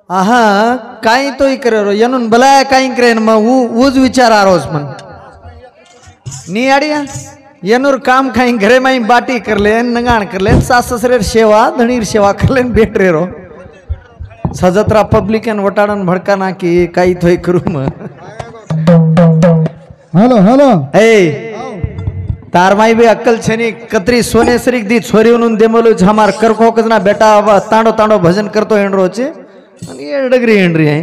आहा काही तो करे रो येनून भला काही करे मग ऊज विचार आरोस मन नी आडिया येनूर काम काही घरे माई बाटी करले नगाण करले सास ससरे सेवा धणीर सेवा करले भेट रे रो सजत्रा पब्लिक एन वटाडन भड़काना की काही थोई करू म हेलो हेलो ए तार माई भी अक्कल छेनी कतरी सोने सरीक दी छोरी उन देमलो हमार करखो कजना बेटा अब तांडो तांडो भजन करतो हेंडरो छे आणि ये डगरी हेंडरी है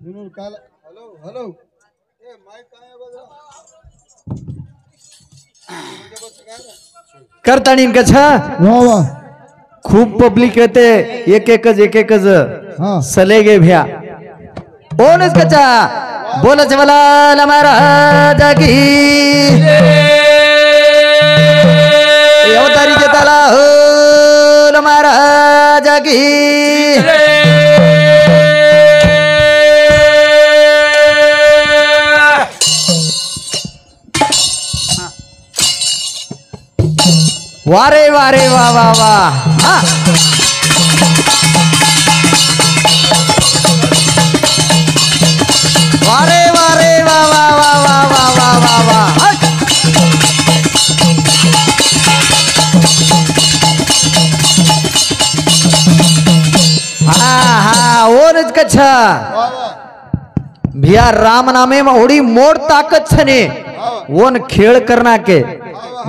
हेलो हेलो ए माइक करतानी कछा वाह वाह खूप पब्लिक येते एक एकच हाँ सलेगे भ्या ओनच कचा बोलच मला महाराज की अवतारी जताला हो महाराज की वारे वारे वा वा वा हाँ वारे वारे वा वा वा वा वा वा वा वा हाँ हाँ ओरज कच्छा भैया राम नामे में ओडी मोड़ ताकत छने वोन खेळ करना के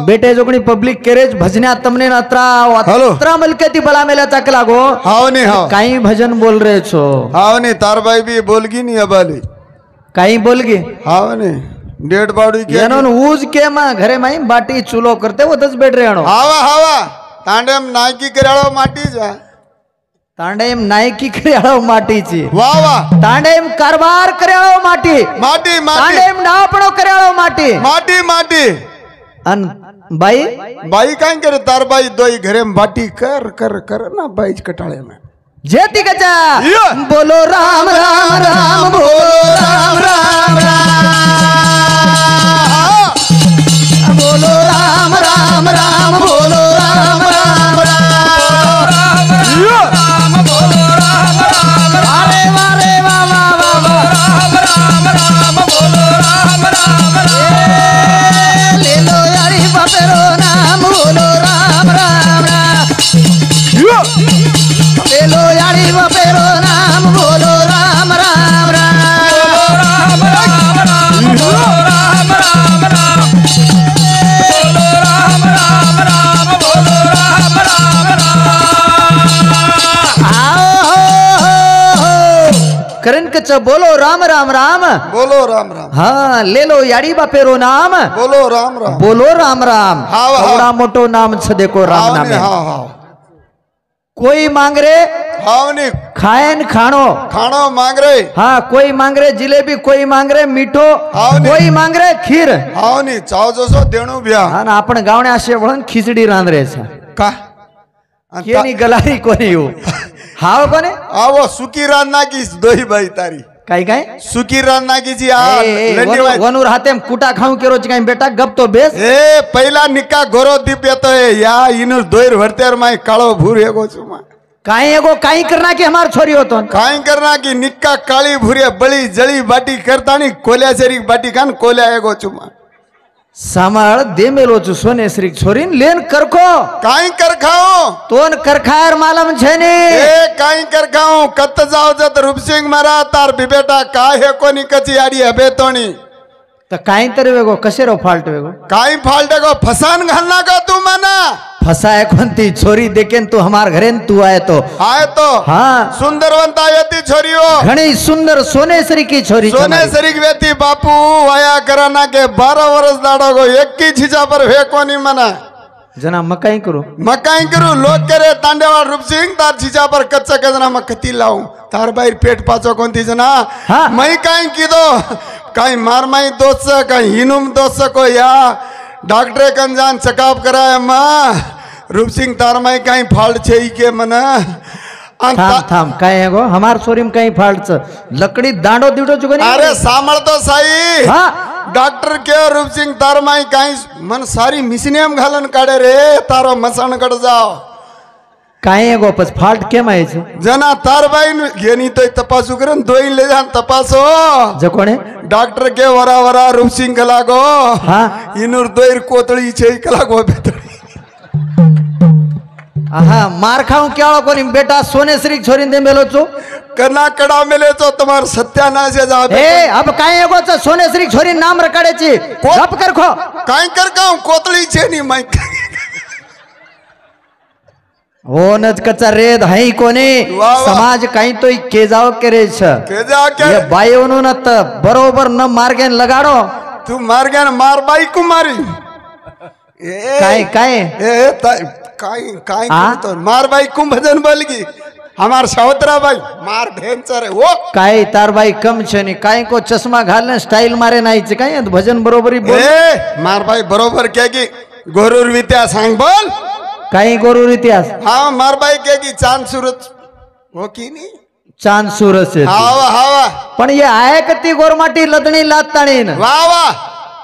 बेटे जोगणी पब्लिक केरेज भजन्या तमने अत्रा मलकेती बला मेला चक लागो हाव नहीं हाव काही भजन बोल रहे छो हाव नहीं तार भाई भी बोलगी नहीं अबाली काही बोल गे हाव नहीं डेड बॉडी के येनोन ऊज के मा घरे माई बाटी चूलो करते वो दस बैठ रहे हावा हावा तांडेम नायकी कराळो माटी जा तांडेम नायकी कराळो माटी ची वाह वाह तांडेम कारभार कराळो माटी माटी माटी तांडेम डापणो कराळो माटी माटी माटी अन बाई बाई काय करे तार बाई दोई घरे में बाटी कर कर कर ना बाई कटाळे में जेती गजा बोलो राम राम राम बोलो राम राम राम बोलो राम राम राम बोलो राम राम राम बोलो राम राम अरे वारे वा वा वा राम राम राम बोलो राम राम ले लो यारी बापेरो नाम बोलो राम राम लेलो यारी बापेरो नाम बोलो राम राम राम बोलो राम राम राम बोलो राम राम राम बोलो राम राम राम आओ करण कच बोलो राम राम राम बोलो राम राम हाँ ले लो यारी बापेरो नाम बोलो राम राम बोलो राम राम थोड़ा मोटो नाम छ देखो राम नाम हाँ हाँ कोई मांग रे हाव नहीं खायन खानो खानो मांग रहे हाँ कोई मांग रहे जिलेबी कोई मांग रहे मीठो कोई मांग रहे खीर हाव नहीं चाव जसो देणू भ्या हाँ ना आपण गावणे असे वळण खिचडी रांधरे का केनी गलारी कोणी येऊ हाव कोणे आवो सुकी रान्ना की दोही बाई तारी काय काय सुकी रान्ना की जी वनूर हाते कुटा खाऊ केरो काही बेटा गप तो बेस ए पहिला निक्का गोरो दीप येतो या इनु दोयर भरतेर माय काळो भूर हेगो छुमा काही एगो काही करना की हमार छोरी होतो काही करना की निक्का काळी भूरे बळी जळी बाटी करतानी कोल्या शरीक बाटी खान कोल्या एगो छुमा सांभाळ दे मेलो छु सोने श्री छोरीन लेन करखो काही कर खाओ तोन करखायर मालम छेने ए काही कर खाओ कत जाओ जत रूपसिंह मरा तार बिबेटा काय हे कोनी कची आडी हबे तोणी तर काही तरी वेगो कशेरो फाल्ट वेगो काही फाल्ट गो फसान घालना का तू मना फसाय कोणती छोरी देखेन तू हमार घरेन तू आए तो हाँ सुंदरवंत आयती छोरी हो घणी सुंदर सोनेसरी की छोरी सोनेसरी की व्यक्ति बापू वाया कराना के 12 वर्ष दाड़ो गो एक की छिजा पर वे कोनी मना जना मकाई करू लोग करे तांडेवाड़ रूप सिंह तार छिजा पर कच्चा कजना मकती लाऊं तार बाहर पेट पाचो कोणती जना हाँ? मई काई की दो काई मार माई दोस्त काई हिनुम दोस्त को या डॉक्टर कंजान चेकअप कराया माँ रूप सिंह तार माई काई फाल्ट छे के मना थाम काय है गो हमार सोरीम काही फाल्ट लकड़ी दांडो दिडो जुगनी अरे सामळ तो साई हाँ डॉक्टर के रूप सिंग तार माई काही मन सारी मिसनियम घालन काढे रे तारो मसाणकड जाव काय गोपच फाल्ट केम आहे जना तार बाई घेनी तो तपासू करून दोई ले जान तपासो जो कोणे डॉक्टर के वरा वरा रूप सिंग कलागो हा इनूर दोईर कोतळी छे कलागो बेतळी आहा मार खाऊ क्या कोणी बेटा सोनेश्री छोरीन दे मेलो चो कना कड़ा मिले तो तुम्हार सत्यानाश है जाबे ए अब काय एगो च सोनेश्री छोरी नाम रकाडेची गप कर खो काय कर गाव कोतळी छे नी माई होनच कचा रेद हाई कोणी वा वा. समाज काही तो के जाव करे छ के जा के ये बायोनो न त बरोबर न मार्गेन लगाडो तू मार गया मार बाई कुमारी ए काय काय ए काय काय आ? तो मार बाई कुम भजन बोलगी हमार सावत्रा बाई मार भेंचर है वो काय तार बाई कम छे नी काय को चष्मा घालने स्टाईल मारे नाहीच काय भजन बरोबरी बोल ए मार बाई बरोबर के की गोरुर विद्या सांग बोल काही गोरू इतिहास हाँ मार बाई के की चांद सूरज हो की नहीं चांद सूरज हावा हावा पण ये आहे कती गोरमाटी लदणी लाताणी न वाह वाह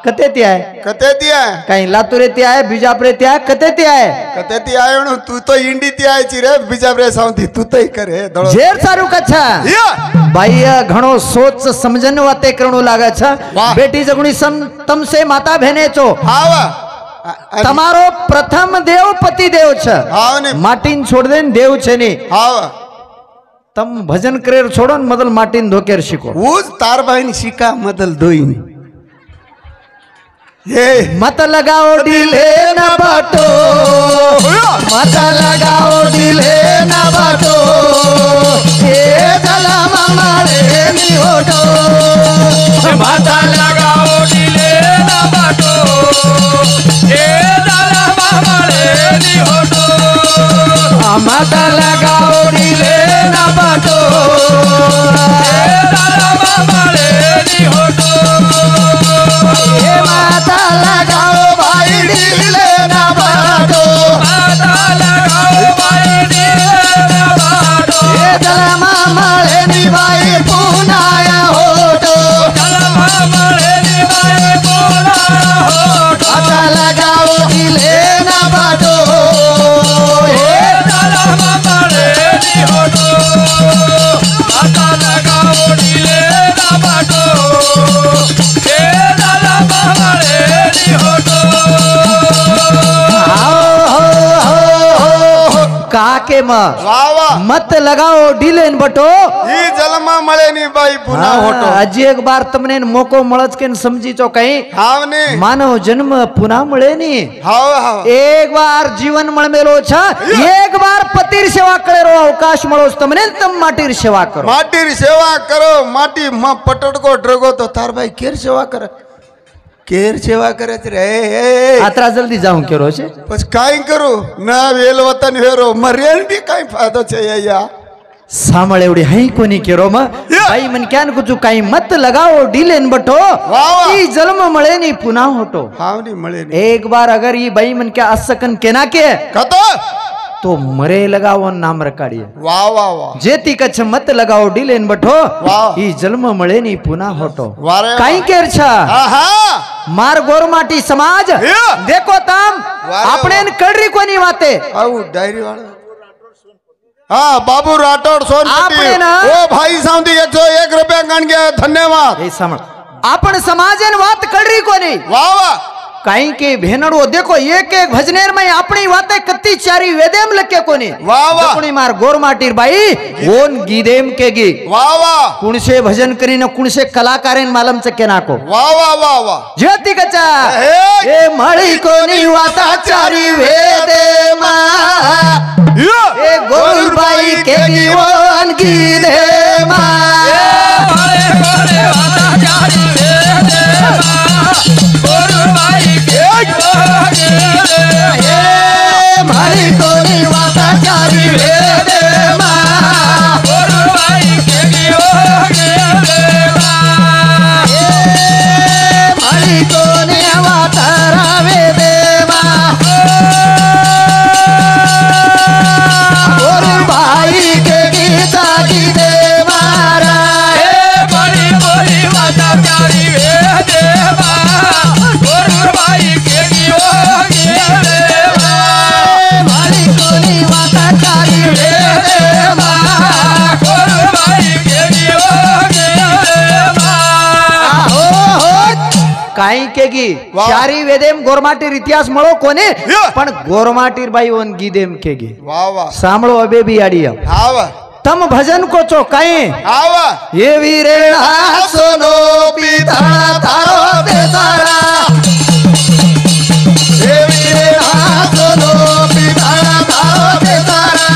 कते ती आहे कते ती आहे काही लातूर ती आहे बिजापुरे ती आहे कते ती आहे कते ती आहे म्हणून तू तो इंडी ती आहे रे बिजाबरे सावंती तू तो करे दळो झेर सारू कच्छा या बाई घणो सोच समझन वाते करणू लागे छ वाह. बेटी जगुणी सम तम से माता बहने चो हावा તમારો પ્રથમ દેવ પતિ દેવ છે हाव ने માટીન છોડ દે ને દેવ છે ની हावा તમ ભજન કરેર છોડો ને મદલ માટીન ધોકેર શીખો ऊज तार बहन शिका मदल दोईन ये મત લગાઓ ડીલે ના બાટો મત લગાઓ ડીલે ના બાટો એ જલામાં મારે ની હોટો માતા લગાવો ડીલે ના બાટો એ દાલામાં મળે ની હોટો મત લગાઓ ડીલે ના બાટો એ દાલામાં મળે ની હોટો એ માતા લગાઓ ભાઈ ડીલે ના બાટો માતા લગાવો ભાઈ ડીલે ના બાટો એ જલામાં મારે ની ભાઈ પુનાયા હોટો દાલામાં મળે ની ભાઈ બોલા હોટો માતા લગાઓ ડીલે ના બાટો એ દાલામાં મળે ની હોટો માતા લગાવો ડીલે ના બાટો એ દાલામાં મળે ની હોટો કાકે માં वाह वाह મત લગાઓ ડીલેન બટો ही जलमा मळे नी बाई पुन्हा होतो હજી એક વાર તમને મોકો મળજ કે સમજી ચો કઈ हाव ने માનવ જન્મ પુના મળે ની हाव हाव એક વાર જીવન મળમેલો છે એક વાર પતિર સેવા કરેરો અવકાશ મળો છે તમને તમ માટીર સેવા કરો माटी री सेवा करो माटी म पटडको ड्रगो तो तार भाई केर सेवा करे केर सेवा करे रे ए આતરા જલ્દી જાઉં કેરો છે बस काय करू ना वेल वतन वेरो मरेन भी काय फायदो छे या સાંભળ એવડી હઈ કોની કેરો માં ભાઈ મન ક્યાન કુછું કાઈ મત લગાવો ડીલેન બટો વાહ વાહ. ઈ જન્મ મળે ની પુના હોટો हाव नी मळे नी एक बार अगर ये भाई मन क्या असकन केना के कतो तो मरे लगाओ नाम रकाड़िए वाह वाह वाह जेती कच्छ मत लगाओ डीलेन बठो वाह. ई जन्म मळे नी पुना होटो वारे वाह. काई केर छा आहा मार गोरमाटी समाज या. देखो तम वारे आपने कड़री कोनी वाते आऊ डायरी वाला हाँ बाबू राठौड़ सोनपट्टी आपने ना- ओ भाई साउंडी 101 रुपया गण गया धन्यवाद ए समझ आपण समाजन वात कड़री कोनी वाह वाह काई के भेनड़ो देखो एक एक भजनेर में अपनी बातें कत्ती चारी वेदेम लके कोनी वाह वाह जपणी मार गोरमाटीर बाई ओन गीदेम के गी वाह वाह कुणसे भजन करीने कुणसे कलाकारेन मालम चके नाको वाह वाह वाह वाह ज्योति कचा हे. ए मळी कोनी वाता चारी वेदे मा या. ए गोरबाई के जीवन गीदे मा મારે કોને વાતા ચારી રે દેવા ગુરુબાઈ કે જોગે ए मळी कोनी वाता चारी वेदे मा ગુરુબાઈ કે જોગે દેવા ए मळी कोनी वाता वेदे मा गोरबाई के गीता गीदे मारा એ બડી બોલી વાતા ચારી રે દેવા काई केगी वाह. चारी वेदेम गोरमाटीर इतिहास मळो कोने या. पण गोरमाटीर बाई ओन गीदेम केगी वाह वाह सामळो अबे भी आडिया आव तम भजन को चो काई आव ये वीरेणा सोनो पिता तारो ते सारा ये वीरेणा सोनो पिता तारो ते सारा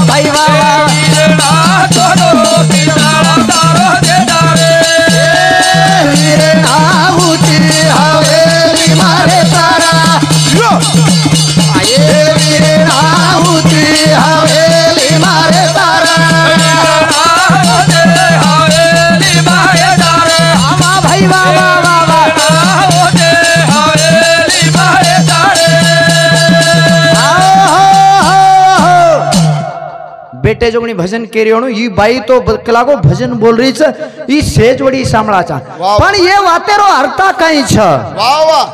भाई वाह वीरेणा ऊंची हवेली मारे तारा ये वीरेणा ऊंची हवेली मारे तारा भाई वाह वाह वाह बेटे जो भजन केरियोणु ई बाई तो कलागो भजन बोल रही छ ई सेजवडी सांभळाचा वाह. पण ये वातेरो अर्था काई छ वाह वाह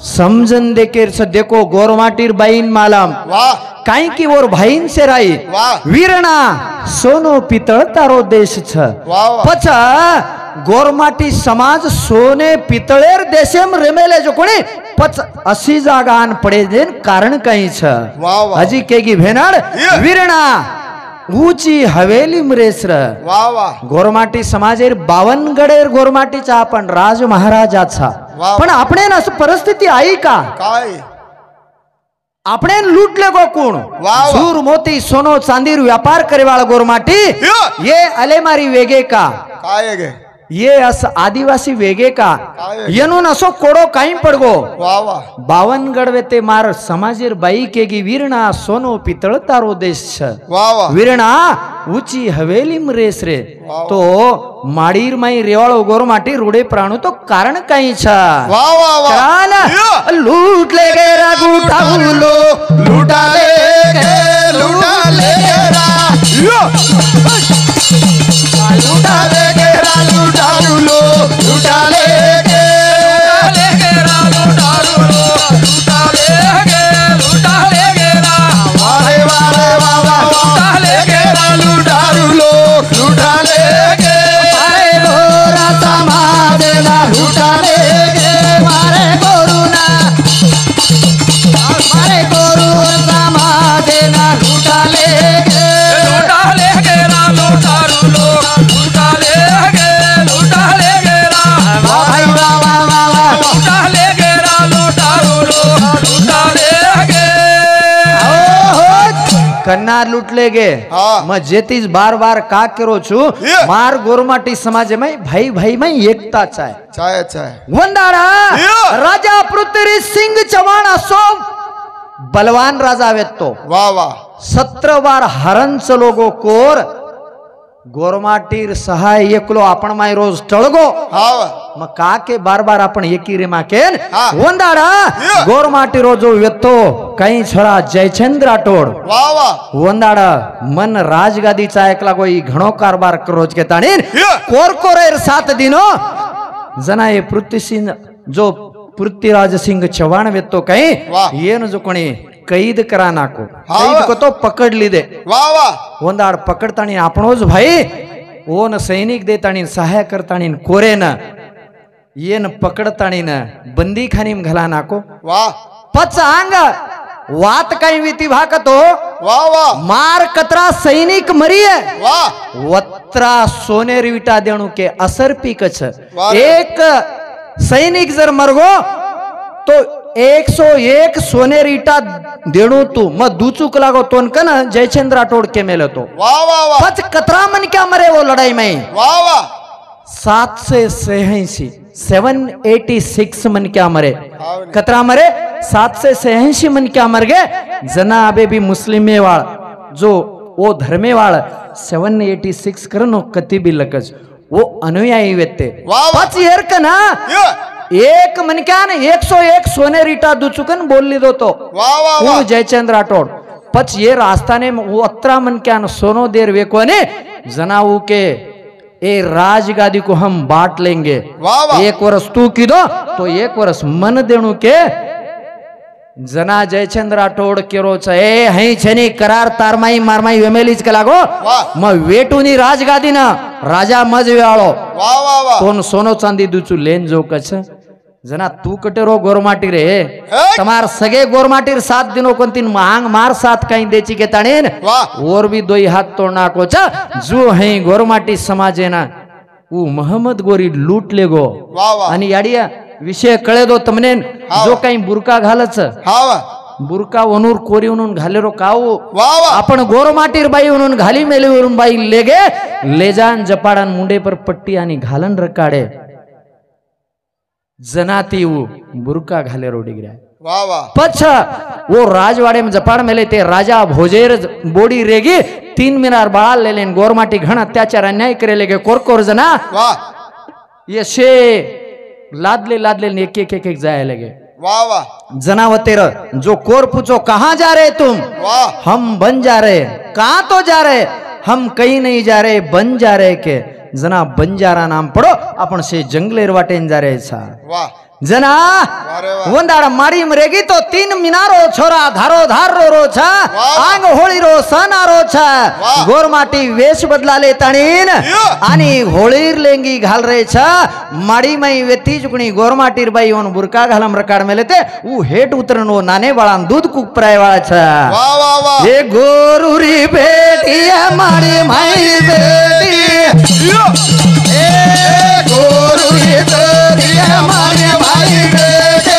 समझन देकेर छ देखो गोरमाटीर बाईन मालम वाह काई की और भाईन से राई वाह. वीरणा सोनो पितळ तारो देश छ वाह वाह. पछा गोरमाटी समाज सोने पितळेर देशेम रेमेले जो कोणी पच अशी जागान पडे देन कारण काही छ वाह वाह. हजी केगी भेनाड ये. वीरणा ऊंची हवेली मरेसर वाह वाह गोरमाटी समाजेर 52 गडेर गोरमाटीचा आपण राज महाराजाचा वाह. पण आपण असं परिस्थिती आई का काय આપણે લૂંટલે ગો કોણ વાહ. સૂર મોતી સોનો ચાંદીર વ્યાપાર કરે વાળા ગોરમાટી या. ये अलेमारी वेगे का काय गे ये अस आदिवासी वेगे का काय? येनो नसो कोडो काही पडगो वाह वाह 52 गडवे ते मार समाजीर बाई केगी वीरणा सोनो पितळ तारो देश छ वाह वाह वीरणा ऊंची हवेली रेस रे वाह. तो माडीर माई रेवाळो गोरमाटी रूडे प्राणू तो कारण काही छ वाह वाह वाह काला या. लूट ले गे रागुटाउलो लूटा ले गे लूटा ले गे रा या. लूटा ले गे रा लूटा लो लूटा ले गे वारे वारे वाह वाह लूटा ले गे रा लूटा लो लूटा ले गे अरे गोरा समादेला लूटा ले गे मारे गोरुना मारे गोरु समादेला लूटा ले गे भाई वाह वाह वाह वाह कन्नार लूटले गे हाँ. मैं जेतीज बार बार का करो छु ये. मार गोरमाटी समाज में भाई भाई में एकता चाहे चाय चाय वंदारा ये. राजा पृथ्वी सिंह चव्हाण असो बलवान राजा वेतो वाह वाह 17 बार हरंच लोगो कोर गोरमाटीर सहाय एकलो आपण माय रोज टळगो हाव मग का के बार बार आपण एकी रे माकेन हाँ. वंदारा ये. गोरमाटी रोजो वेतो काही छळा जयचंद्र राठोड वाह वाह वंदाड मन राजगादीचा ऐकला गोई घणो कारभार करोज के ताणीन ये. कोरकोरेर 7 दिनो जना ये पृथ्वीसिंह जो पृथ्वीराज सिंह चव्हाण वेतो काही वाह. येन जो कोणी कैद करा नाको हाँ. कैद को तो पकडली दे वाह वाह ಒಂದಾಡ್ ಪಕಡ್ತಾಣಿ आपणोज भाई ओन सैनिक देताणी सहाय करताणी कोरेन येन पकडताणीन बंदी खानीम घाला नाको वाह पच अंग वात काही विती भाकतो वाह वाह मार कतरा सैनिक मरिये वाह वत्रा सोनेर विटा देणू के असर पीकच वाह. एक सैनिक जर मरगो तो 101 सोनेर इटा देणू तू मग दुचूक लागो तोन कन जयचंद्र राठोड के मेल तो वाह वाह वाह पच कतरा मन क्या मरे वो लड़ाई में वाह वाह 786 मन क्या मरे हाँ. कतरा मरे 786 मन क्या मर गए जना अबे भी मुस्लिम वाल जो वो धर्मे वाल 786 करनो कति भी लगज वो अनुयायी वेते वाह. पच येर कना ये एक मन क्या न 101 सोने रीटा दुचुकन बोलली दो तो वाह वाह वो वाह जयचंद्र राठोड पच ये रास्ताने वो अत्रा मन क्या न सोनो देर वेको ने जनाऊ के ए राजगादी को हम बांट लेंगे वाह वाह 1 वर्ष तू की दो तो 1 वर्ष मन देणू के जना जयचंद्र राठोड केरो छ ए हई छनी करार तारमाई मारमाई वेमेलीच के लागो वाह. म वेटूनी राजगादी न राजा मजव्याळो वा वा वा कोण सोनो चांदी दूचू लेन जो कछ जना तू कटेरो गोरमाटी रे तमार सगे गोरमाटीर 7 दिनों कोंतीन मांग मार साथ कहीं देची के ताणेन वाह और भी 2 हाथ तोड़ना को जो है गोरमाटी समाजे ना वो मोहम्मद गोरी लूट ले गो वा वा आणि याडिया विषय कळे दो तमने जो काही बुरका घालच हा वा बुरका वनूर कोरी म्हणून घालेरो काऊ वा वा आपण गोरमाटीर बाई म्हणून घाली मेली वरून बाई लेगे लेजान जपाडान मुंडे पर पट्टी आणि घालन रकाडे जनाती वो बुरका घालेरो डिग्रा वा वा पछ वो राजवाड़े में जपाड़ मेले ते राजा भोजेर बोडी रेगी 3 मीनार बाळा ले लेन गोरमाटी घण अत्याचार अन्याय करे लेगे कोर जना वाह ये शे लादले लादले एक एक एक जाए लगे वाह वाह जनावतेर जो कोर पूछो कहाँ जा रहे तुम वाह हम बन जा रहे कहाँ तो जा रहे हम कहीं नहीं जा रहे बन जा रहे के जना बंजारा नाम पड़ो अपन से जंगलेर वाटेन जा रहे छा वाह जना वंदाड़ मारी मरेगी तो 3 मीनारो छोरा धारो धार रो छा आंग होळी रो सना रो छा गोरमाटी वेश बदला ले ताणीन आणि होळीर लेंगी घाल रे छा माडी मई वेती चुकणी गोरमाटीर बाई ओन बुरका घालम रकाड मेले ते ऊ हेट उतरन वो नाने बाळान दूध कुक प्राय वाळा छा वाह वाह वाह ये गोरुरी बेटी माडी मई बेटी ए गोरुरी बेटी माडी मई बेटी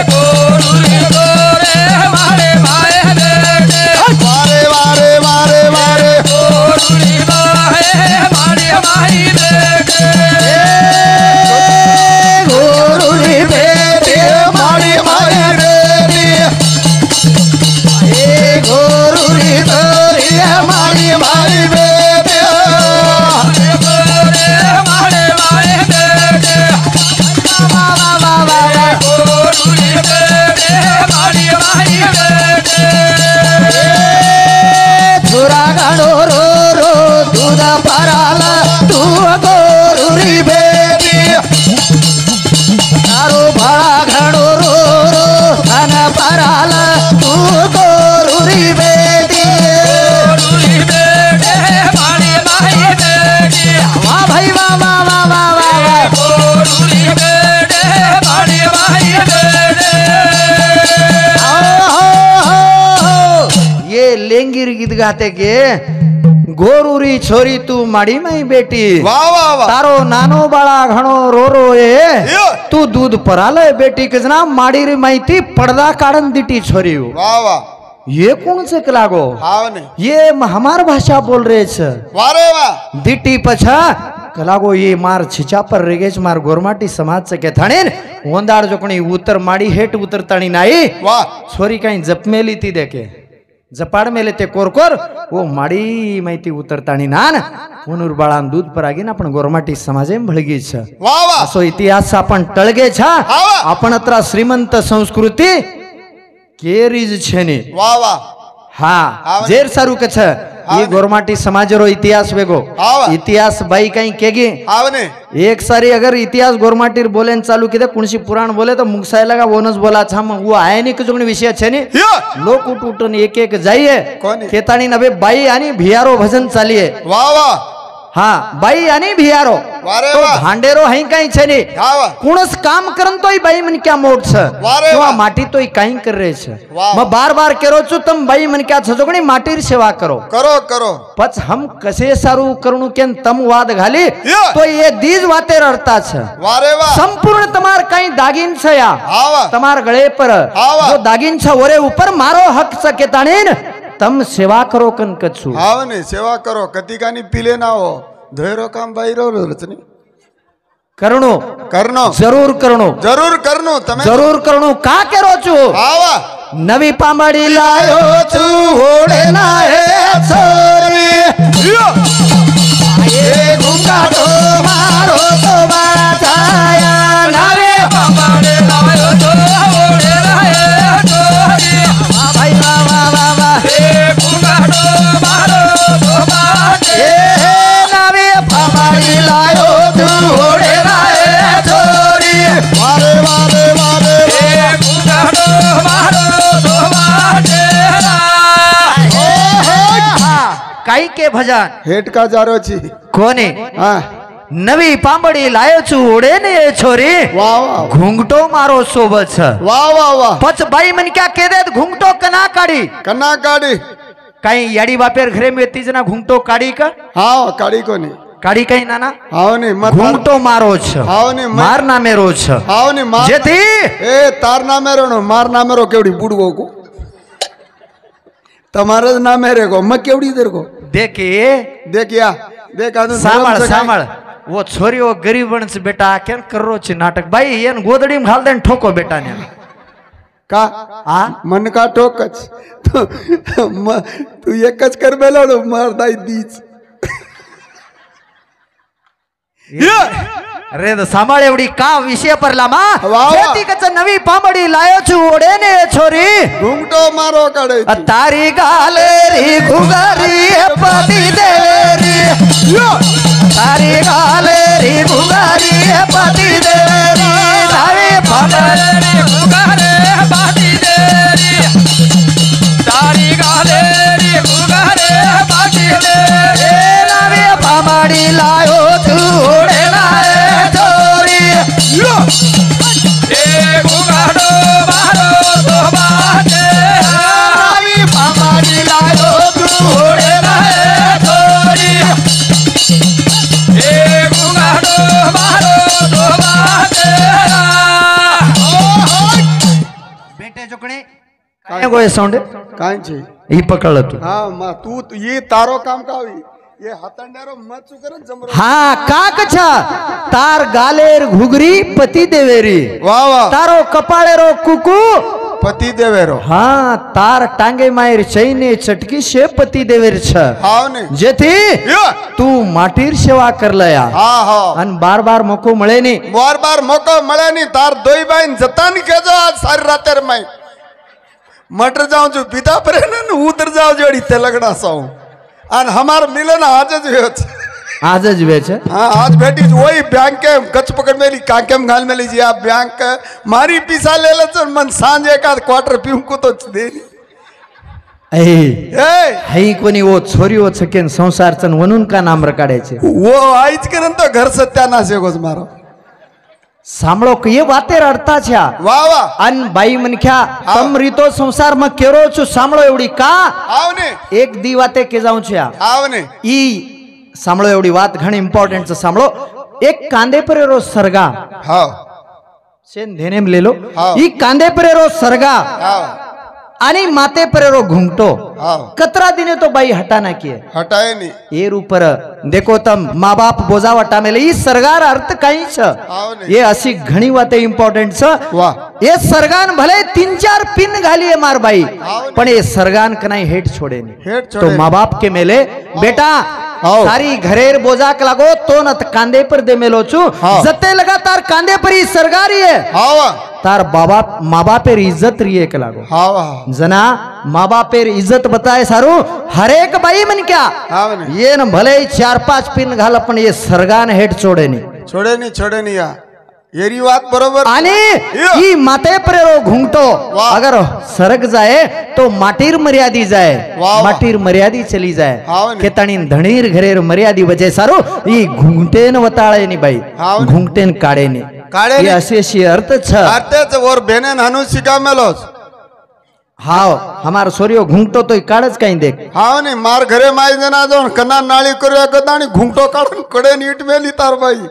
गोरुरी गोरे मारे माए बेटे वारे वारे वारे वारे गोरुरी माए मारे माई बेटे गोरुरी बेटी मारी मारी बेटी ए गोरुरी बेटी मारी मारी बेटी गोरे मारे माए बेटे गोरुरी बेटे मारी माई बेटे थोरा गाणो रो रो दूध पराला तू गोरुरी बेटी तारो भाळा घाणो रो रो धन पराला तू गोरुरी बेटी गोरुरी बेटे मारी माई बेटे वाह भाई वाह वाह वाह वाह वाह गोरुरी बेटे मारी माई बेटे ये लेंगिर गीत गाते के गोरुरी छोरी तू माड़ी मई बेटी वाह वाह वाह तारो नानो बाळा घणो रो रो ए यो तू दूध पराले बेटी के जना माड़ी रे माहिती पडदा काढन दिटी छोरी वाह वाह ये कौन से लागो हाव ने ये हमार भाषा बोल रहे छ वारे वाह दिटी पछा कलागो ये मार छिचा पर रेगेच मार गोरमाटी समाज से के थाणेन वंदाड़ जोकणी उतर माड़ी हेट उतरताणी नाही वाह छोरी काही जपमेली ती देखे जपाड मेले ते कोरकोर वो माडी माहिती उतरताणी नान उनूर बाळान दूध परागीन आपण गोरमाटी समाजेम भळगी छ वाह वाह असो इतिहास आपण टळगे छा हावा. आपण अत्रा श्रीमंत संस्कृती केरीज छेनी वाह वाह हा हावा. जेर सारू कछ ये गोरमाटी समाजरो इतिहास वेगो हावा. इतिहास बाई काही केगी हाव ने एक सारी अगर इतिहास गोरमाटीर बोलेन चालू किदे कुणशी पुराण बोले तो मुगसायला का वोनस बोला छा मग वो आहे नि कुजोगणी विषय छे नि यो लोक उठ उठून एक एक जाइए कोणी? केताणी नबे बाई आणि भियारो भजन चालिये वाह वाह हा बाई आणि भियारो वारे तो वाह भांडेरो हई काही छे नि हाव कुणस काम करन तोय बाई मन क्या मोट छ वारे किंवा वाह. माटी तोय काही कर रे छ वाह. मग बार बार केरो छु तुम बाई मन क्या छजोगणी माटीर सेवा करो करो करो पच हम कसे सारू करणू केन तम वाद घाली यो. तो ये दीज वाते रडता छ वारे वाह संपूर्ण तमार काही दागिन छ या हाव तमार गळे पर हावा. जो दागिन छ वरे ऊपर मारो हक छ के ताणीन तम सेवा करो कन कछु हाव ने सेवा करो कती कानी पिले ना हो धैरो काम बाईरो रचनी करणो करनो जरूर करणो जरूर करनो तमे जरूर करणो का करो छु हाव नवी पांबड़ी लायो छु होड़े ना हे छोरी यो ये घुंघाटो मारो तो बाछाया नवे पापड़े लायो तो ओड़े रहे छोरी वाह भाई वाह वाह वाह वाह ए कुंगाडो मारो तो बाटे ए नवे पांबड़ी लायो छु होड़े ना हे छोरी वारे वारे वारे ए कुंगाडो मारो तो बाटे हे हे काई के भजन हेट का जारो छी कोने हाँ नवी पांबड़ी लायो छु ओडे ने ए छोरी वाह वाह घूंघटो मारो सोबत छ वाह वाह वाह पछ बाई मन क्या कह दे घूंघटो कना काढ़ी कन्ना काड़ी कहीं याड़ी बापेर घरे में इतनी जना घूंघटो काढ़ी का हाँ काड़ी को नहीं काढ़ी कहीं नाना हाँ नहीं मत घूंघटो मारो छ हाँ नहीं मार ना मेरो छ हाँ नहीं मार जेती ए तार ना मेरो नो मार ना मेरो केवड़ी बुड़गो को तुम्हारे ना मेरे को मैं केवड़ी देर को देखिया देख सामळ सामळ वो छोरी वो गरीब वंश बेटा केन करो छ नाटक भाई येन गोदड़ी में घाल देन ठोको बेटा ने का आ मन का ठोकच तू एकच कर बेलो मार दाई दीच अरे तो सांभाळ एवढी का विषय परला मा वाह. शेती कच नवी पांबडी लायो छु ओडे ने छोरी घूमटो मारो कड़े तारी गालेरी घुगारी पति देवेरी तारी गालेरी घुगारी पति देवेरी नवी पांबडी घुगारे बाटी देरी तारी गालेरी घुगारे बाटी देरी नवी पांबडी लायो छु ओडे लाए छोरी ए घुगाडो मारो तो बाटे नवी पांबडी लायो छु ओडे लाए छोरी ए घुगाडो मारो तो बाटे बेटे जोकणे काय गोय साउंड कांच छे ई पकड़ तू हाँ मां तू ये तारो काम का हुई ये हतंडेरो मत चुकरन जमरो हाँ काक छ तार गालेर घुगरी पति देवेरी वाह वाह तारो कपाळेरो कुकू पति देवेरो हाँ तार टांगे मायर चैने चटकी से पति देवेर छ हाँ ने जेथी तू माटीर सेवा कर लया हाँ हाँ अन बार बार मोको मळे नी बार बार मौको मळे नहीं तार दोई बाइन जतान के जो आज सारी रातेर में मटर जाऊं जो पिता परे न उतर जाओ जोड़ी ते लगड़ा साऊ अन हमार मिलन आज ज हुयो छ आज ज वे छ हाँ आज बेटी वही बैंक के गच पकड़ में ली काकेम घाल में लीजिए आप बैंक के मारी पीसा ले ले तो मन सांझ एक आध क्वार्टर पीऊं को तो दे ए हई कोणी वो छोरी वो छकेन संसार चन वनून का नाम रकाडायचे वो आईच करन तो घर सत्यानाश है गोज मारो સાંભળો કે વાતે રડતા છે वाह वाह અન બાઈ મનખ્યા તમ રીતો સંસારમાં કેરો છું સાંભળો એવડી કા आओ ने એક દી વાતે કે જાઉં છે आओ ने ઈ સાંભળો એવડી વાત ઘણી ઇમ્પોર્ટન્ટ છે સાંભળો એક કાંદે પર એરો સરગા हाँ સેન ધેનેમ લે લો હા. ઈ કાંદે પર એરો સરગા हाँ આની માતે પર એરો ઘૂંઘટો हाँ કતરા દિને તો બાઈ હટા નાખીએ हटाए नहीं एर ऊपर देखो तम माँ बाप बोजावटा में ई सरगार अर्थ कहीं छ आओ ने ये असी घणी वाते इम्पोर्टंट छ वाह ये सरगान भले 3-4 पिन घालिए मार बाई आओ पण ये सरगान कनाई हेट छोड़े नहीं हेट तो छोड़े माँ बाप के मेले बेटा आओ सारी घरेर बोजाक लागो तो न कांदे पर दे मेलो छु हाँ. जते लगा तार कांदे पर ही सरगारी है हाँ वाह तार बाबा माँ बापेर इज्जत रिए के लागो हाँ वाह जना माँ बापेर इज्जत बताए सारू हरेक बाई मन क्या आओ ने ये न भले ही 4-5 पिन घाल पण ये सरगान हेट छोड़े नहीं छोड़े नहीं यार येरी बात बरोबर आणि यो. ई माते परेरो घुंगटो वाह. अगर सरक जाए तो माटीर मर्यादी जाए वाह. माटीर मर्यादी चली जाए हाव ने. केताणी धणीर घरेर मर्यादी बचे सारू ई घुंगटेन वताळे नी बाई हाव ने. घुंगटेन काढे नी काढे ये नी. असे अर्थ छ आतेच और बेने नानू सिका मेलोस हाव हमार सोरियो घुंगटो तो काढच काही देख हाँ नहीं मार घरे माई देना जो कन्ना नाली करो कदानी घूमटो काढून कडे नीट मेली तार बाई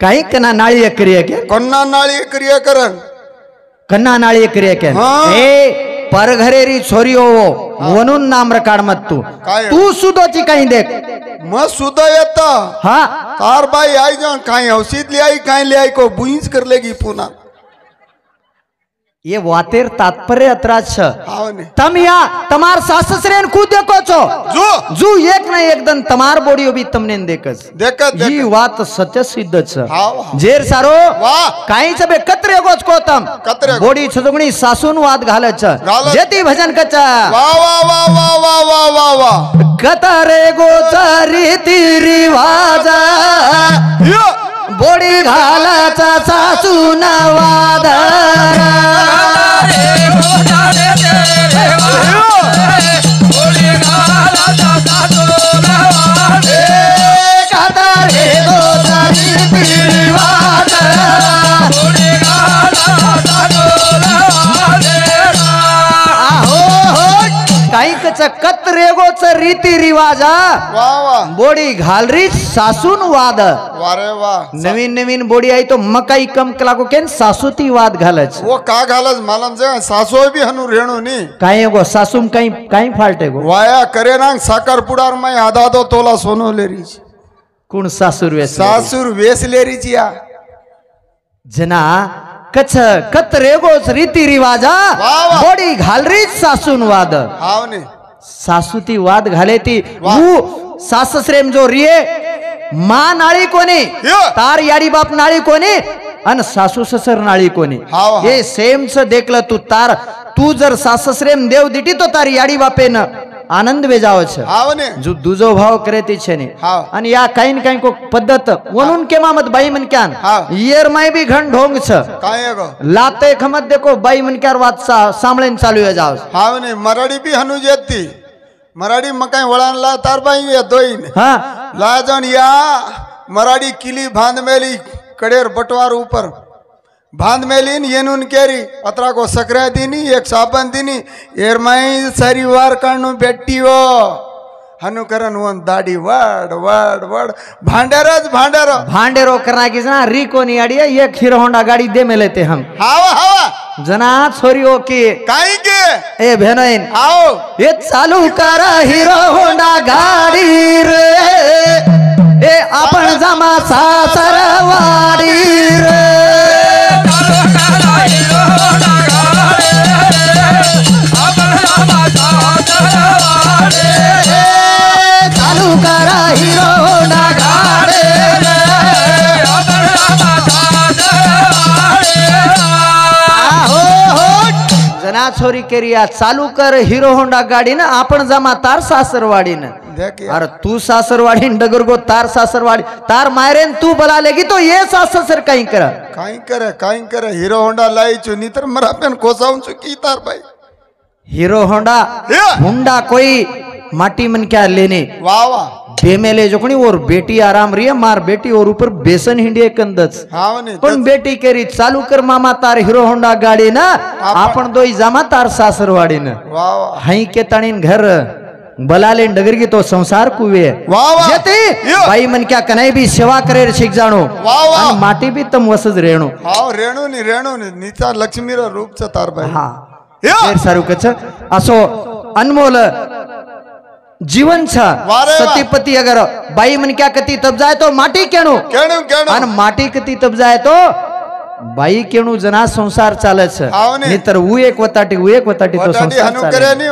काही कना नाळी करिए के कन्ना नाली क्रिया करन कन्ना नाळी करिए के हाँ. ए पर घरेरी छोरियो वो वनून नाम रकाड मत तू काय? तू सुदोची काही देख मग सुद्धा येता हाँ तार बाई आई जाऊन काही औषध ले आई काही ले आई को बुईच कर लेगी पुन्हा ये वातेर तात्पर्य अत्राज छ हाँ नहीं तम या तमार साससरेन कु देखो छो जो जू एक न एक दिन तमार बोडियो भी तमने देखस देखत ही वात सत्य सिद्ध छ हाँ जेर सारो वाह काही छबे कत्रे गोच को तम कत्रे गो. बोडी छदुगणी सासून वाद घालत छ घालत. जेती भजन कच वाह वाह वाह वाह वाह वाह वाह वाह कतरे गोचरी रिवाज यो. बोडी घालाचा सासून वाद रे गोदारे रे गोली गाला कत रेगोच रीती रिवाजा वाह वाह बोडी घालरी सासून वाद वारे वाह नवीन नवीन बोडी आई तो मकाई कम कलाको केन सासूती वाद घालच वो का घालच मालम जे सासो भी हनु रेणू नी काय गो सासूम काही फाल्टे गो वाया करे ना साकर पुडार मै आधा दो तोला सोनो लेरी कोण सासूर वेस सासूर वेस लेरी या जना कच कत रेगोच रीती रिवाजा वाह, वाह. बोडी घालरी सासून वाद हाव ने सासूती वाद घाले ती वाह. वो साससरेम जो रिये मा नाळी कोणी यो. तार याडी बाप नाळी कोणी अन सासू ससर नाळी कोणी हाव, हाव. हे सेम च देखलं तू तार तू जर साससरेम देव दिटी तो तार याडी बापेन आनंद वेजाव छ हाव ने जो दुजो भाव करे ती छे ने हाव. आणि या काही काही को पद्धत वणून के मामत बाई मन क्यान हाव. येर माय भी घण ढोंग छ काय गो लाते खमत देखो बाई मन क्यार वात सांभळेन चालू आहे जाव हाव ने मराठी भी हनु जेती मराठी मकाई वळान ला तार बाई ये दोईन हा ला जण या मराठी किली बांध मेली कडेर बटवार ऊपर बांध मेलीन येनून केरी अतरा को सकरा दीनी एक साबन दीनी एर माई सारी वार काढून बेट्टी हो हनु करन वन दाढी वड वड वड भांडेरच भांडेर भांडेरो करना की जना री कोनी आडिया एक हीरो होंडा गाड़ी दे में लेते हम हावा हावा जना छोरियो की काई के ए बहनोइन आओ ये चालू कर हीरो होंडा गाड़ी रे ए आपण जमा सासरवाडी रे चालू कर हीरो होंडा गाड़ी जना छोरी केरिया चालू कर हीरो होंडा गाड़ी ना आपण जमा तार सासरवाडी न देख अरे तू सासरवाडी डगर गो तार सासरवाडी तार मायरेन तू बला लेगी तो ये सासर कहीं कर काई करे हीरो होंडा लाई चु नितर मरा पेन कोसाऊं चु की तार भाई हीरो होंडा हुंडा कोई माटी मन क्या लेने वाह वाह बेमेले जोकणी और बेटी आराम रही है मार बेटी और ऊपर बेसन हिंडी कंदच हाव ने पण बेटी केरी चालू कर मामा तार हीरो होंडा गाडी ना आपण दोई जामा तार सासरवाडी न वाह वाह हाई के तणीन घर बलाले डगर की तो संसार कुवे वाह वाह जेते बाई मन क्या कनाई भी सेवा करे शिक जानो वाह वाह आणि माटी भी तम वसज रेणू हाव रेणू नी नीचा लक्ष्मी रो रूप च तार भाई हा यो. फेर सारू कच असो अनमोल जीवन छ वारे वा. सतीपति अगर बाई मन क्या कती तब जाए तो माटी केणू केणू केणू आणि माटी कती तब जाए तो बाई केणू जना संसार चाले छ हाव ने. नितर ऊ एक वताटी तो वटाडी संसार हनु चाले करे नी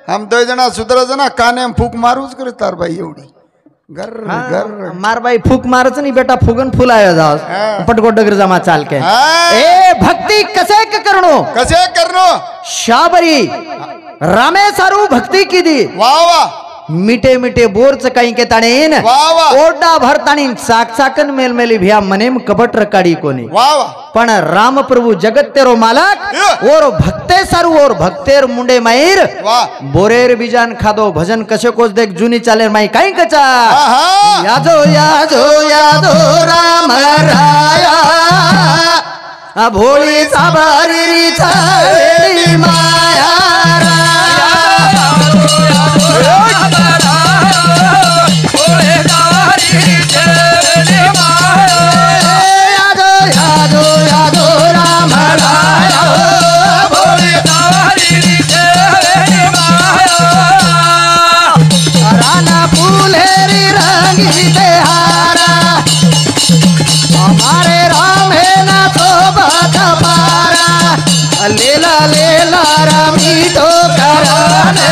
हम दो जना सुधर जना काने में फूक मारूच करे तार भाई एवढी घर घर मार बाई फूक मारच नहीं बेटा फुगन फुलायो जाओ हाँ. पटको डगर जमा चाल के हाँ. ए भक्ति कसे के करणो कसे करनो शाबरी रामे सारू भक्ति की दी वाह वाह मिटे मिटे बोरच काही के ताणेन वाह वाह ओरडा भरताणी चाकचाकन मेलमेली भ्या मनेम कपट रकाडी कोणी वाह वाह पण राम प्रभु जगत तेरो मालक और भक्ते सारू और भक्तेर मुंडे माईर वाह बोरेर बीजान खादो भजन कसे कोच देख जुनी चालेर माई काही कचा आहा यादो यादो यादो राम राया आ भोळी साबारी चालेली माया यादो यादो यादो राम राया राना फूलेरी रंगी तेहारा हमारे राम है ना तो बात पारा लेला लेला रामी तो कराने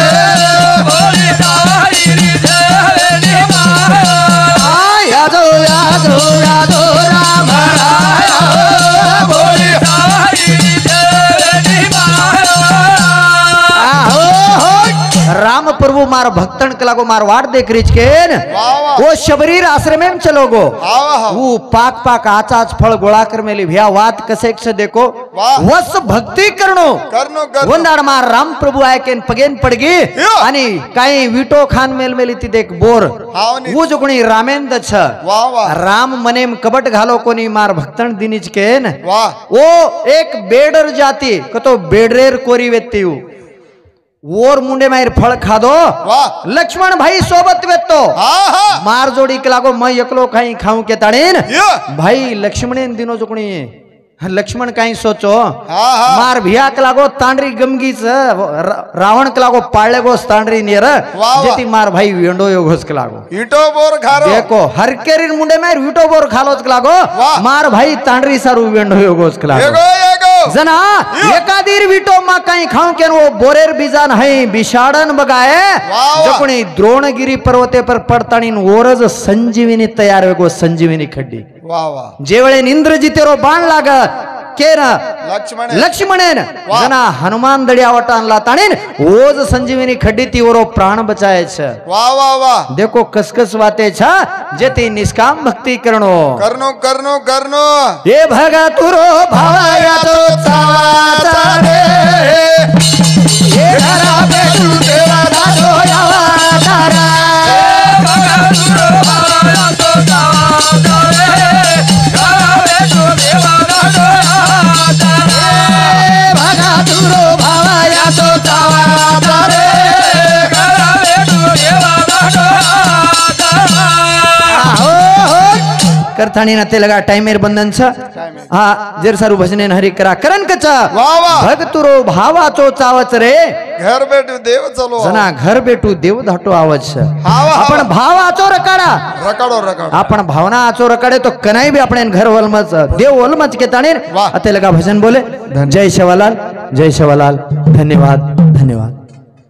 यादो यादो यादो राम राया राम प्रभु मार भक्तन कला को मार वाट देख रिच के वो शबरीर आश्रम में चलो गो वो पाक पाक आचाच फळ गोळा कर मेली भ्या वात कसे से देखो वस भक्ती करनो वंदाड मार राम प्रभु आय केन पगेन पडगी आणि काही विटो खान मेल मेली ती देख बोर वो जो कोणी रामेंद छ राम मनेम कबट घालो कोणी मार भक्तन दिनीच केन वो एक बेडर जाती कतो बेडरेर कोरी वेत्ती ओर मुंडे मायर फळ खादो वाह लक्ष्मण भाई सोबत वेतो हा हा मार जोडी के लागो मैं एकलो काही खाऊ के ताणीन यो भाई लक्ष्मणेन दिनो जोकणी लक्ष्मण काही सोचो हा हा मार भिया के लागो तांडरी गमगीच रावण के लागो पाळले गो तांडरी नेर वाह। जेती मार भाई वेंडो यो घोस के लागो इटो बोर खारो देखो हर केरीन मुंडे मार विटो बोर खालोच के लागो वाह। मार भाई तांडरी सारू वेंडो यो घोस के लागो एगो एगो जना एकादीर विटो मा काही खाऊ के वो बोरेर बीजान है बिशाडन बगाए वाह। जकोणी द्रोणगिरी पर्वते पर पडताणीन ओरज संजीवनी तयार वेगो संजीवनी खड्डी वाह वाह जेवळे इंद्रजितेरो बाण लाग केन लक्ष्मण लक्ष्मणेन वाह। जना हनुमान दड़िया वटानला ताणीन ओज संजीवनी खड्डी ती ओरो प्राण बचाए छ वाह वाह वाह देखो कसकस वाते छ जेती निष्काम भक्ति करणो करनो करनो करनो हे भगतुरो भावया तो चावाचा रे हे घरा बेटू देवा दादो यावा तारा भगतुरो भावया तो चावाचा रे करथाणी ना ते लगा टाइमेर बंधन छ हा जेर सारू भजने हरी करा करन कच वाह वाह भगतुरो भावाचो चावच रे घर बैठू देव चलो जना घर बेटू देव धाटो आवच छ हा वाह आपण भावाचो रकाडा रकाडो रकाडो आपण भावना आचो रकाडे तो कनाई भी अपने घर वलमच देव वलमच के ताणीर वाह। अते लगा भजन बोले जय शिवलाल धन्यवाद धन्यवाद